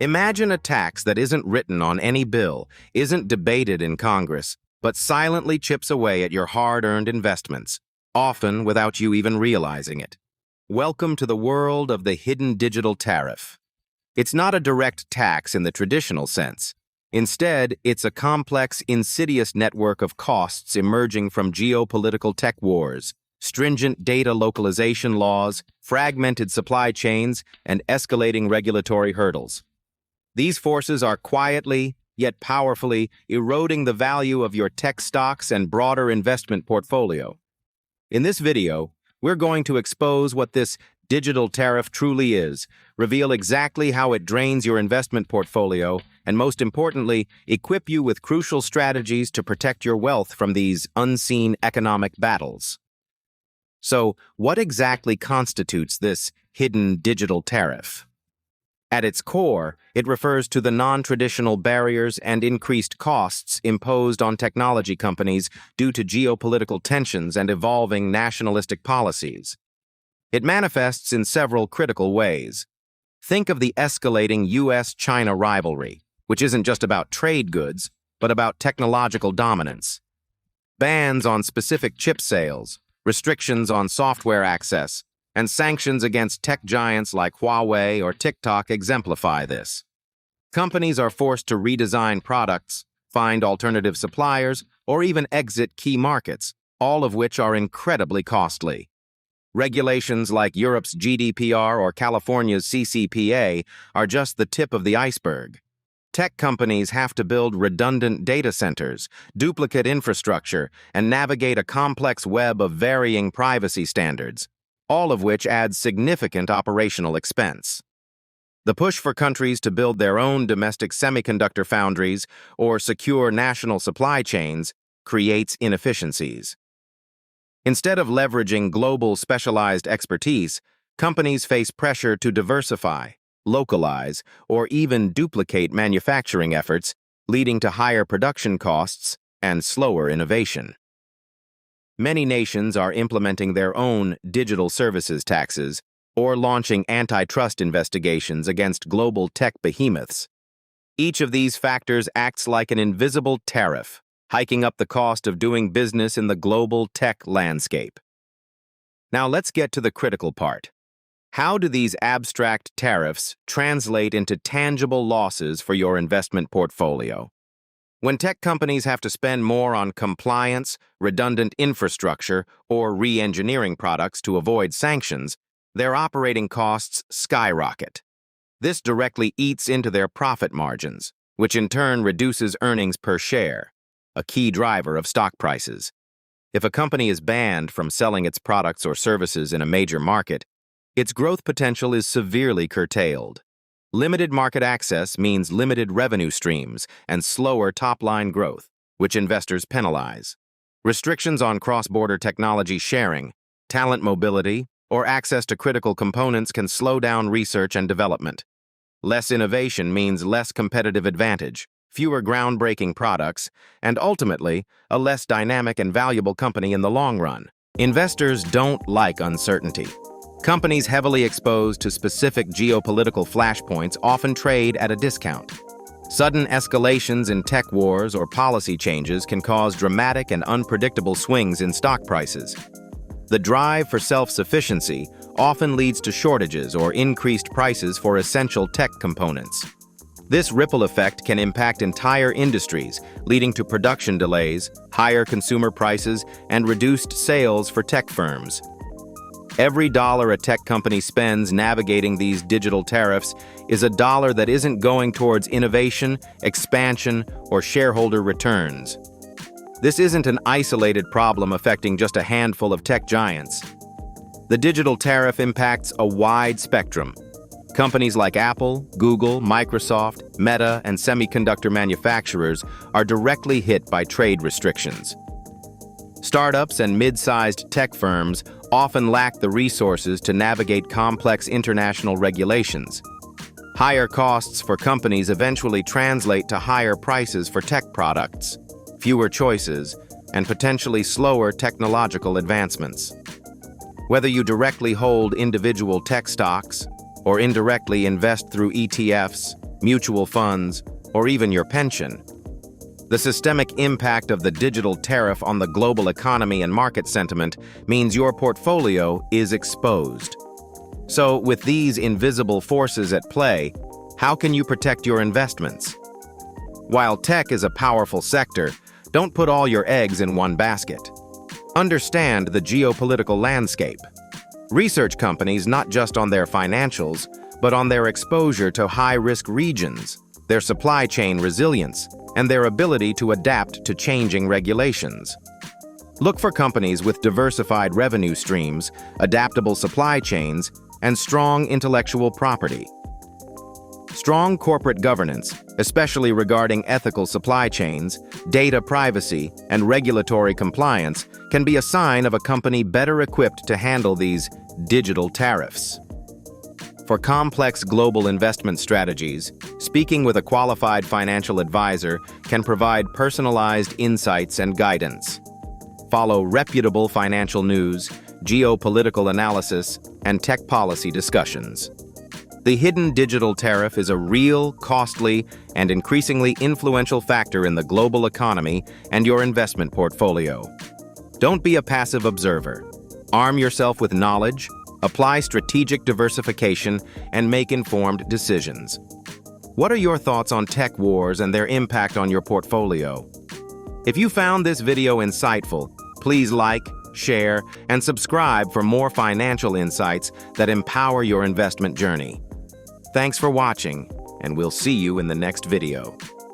Imagine a tax that isn't written on any bill, isn't debated in Congress, but silently chips away at your hard-earned investments, often without you even realizing it. Welcome to the world of the hidden digital tariff. It's not a direct tax in the traditional sense. Instead, it's a complex, insidious network of costs emerging from geopolitical tech wars, stringent data localization laws, fragmented supply chains, and escalating regulatory hurdles. These forces are quietly, yet powerfully, eroding the value of your tech stocks and broader investment portfolio. In this video, we're going to expose what this digital tariff truly is, reveal exactly how it drains your investment portfolio, and most importantly, equip you with crucial strategies to protect your wealth from these unseen economic battles. So, what exactly constitutes this hidden digital tariff? At its core, it refers to the non-traditional barriers and increased costs imposed on technology companies due to geopolitical tensions and evolving nationalistic policies. It manifests in several critical ways. Think of the escalating US-China rivalry, which isn't just about trade goods, but about technological dominance. Bans on specific chip sales, restrictions on software access, and sanctions against tech giants like Huawei or TikTok exemplify this. Companies are forced to redesign products, find alternative suppliers, or even exit key markets, all of which are incredibly costly. Regulations like Europe's GDPR or California's CCPA are just the tip of the iceberg. Tech companies have to build redundant data centers, duplicate infrastructure, and navigate a complex web of varying privacy standards, all of which adds significant operational expense. The push for countries to build their own domestic semiconductor foundries or secure national supply chains creates inefficiencies. Instead of leveraging global specialized expertise, companies face pressure to diversify, localize, or even duplicate manufacturing efforts, leading to higher production costs and slower innovation. Many nations are implementing their own digital services taxes or launching antitrust investigations against global tech behemoths. Each of these factors acts like an invisible tariff, hiking up the cost of doing business in the global tech landscape. Now let's get to the critical part. How do these abstract tariffs translate into tangible losses for your investment portfolio? When tech companies have to spend more on compliance, redundant infrastructure, or re-engineering products to avoid sanctions, their operating costs skyrocket. This directly eats into their profit margins, which in turn reduces earnings per share, a key driver of stock prices. If a company is banned from selling its products or services in a major market, its growth potential is severely curtailed. Limited market access means limited revenue streams and slower top-line growth, which investors penalize. Restrictions on cross-border technology sharing, talent mobility, or access to critical components can slow down research and development. Less innovation means less competitive advantage, fewer groundbreaking products, and ultimately, a less dynamic and valuable company in the long run. Investors don't like uncertainty. Companies heavily exposed to specific geopolitical flashpoints often trade at a discount. Sudden escalations in tech wars or policy changes can cause dramatic and unpredictable swings in stock prices. The drive for self-sufficiency often leads to shortages or increased prices for essential tech components. This ripple effect can impact entire industries, leading to production delays, higher consumer prices, and reduced sales for tech firms. Every dollar a tech company spends navigating these digital tariffs is a dollar that isn't going towards innovation, expansion, or shareholder returns. This isn't an isolated problem affecting just a handful of tech giants. The digital tariff impacts a wide spectrum. Companies like Apple, Google, Microsoft, Meta, and semiconductor manufacturers are directly hit by trade restrictions. Startups and mid-sized tech firms often lack the resources to navigate complex international regulations. Higher costs for companies eventually translate to higher prices for tech products, fewer choices, and potentially slower technological advancements. Whether you directly hold individual tech stocks or indirectly invest through ETFs, mutual funds, or even your pension. The systemic impact of the digital tariff on the global economy and market sentiment means your portfolio is exposed. So, with these invisible forces at play, how can you protect your investments? While tech is a powerful sector, don't put all your eggs in one basket. Understand the geopolitical landscape. Research companies not just on their financials, but on their exposure to high-risk regions, their supply chain resilience, and their ability to adapt to changing regulations. Look for companies with diversified revenue streams, adaptable supply chains, and strong intellectual property. Strong corporate governance, especially regarding ethical supply chains, data privacy, and regulatory compliance, can be a sign of a company better equipped to handle these digital tariffs. For complex global investment strategies, speaking with a qualified financial advisor can provide personalized insights and guidance. Follow reputable financial news, geopolitical analysis, and tech policy discussions. The hidden digital tariff is a real, costly, and increasingly influential factor in the global economy and your investment portfolio. Don't be a passive observer. Arm yourself with knowledge, apply strategic diversification, and make informed decisions. What are your thoughts on tech wars and their impact on your portfolio? If you found this video insightful, please like, share, and subscribe for more financial insights that empower your investment journey. Thanks for watching, and we'll see you in the next video.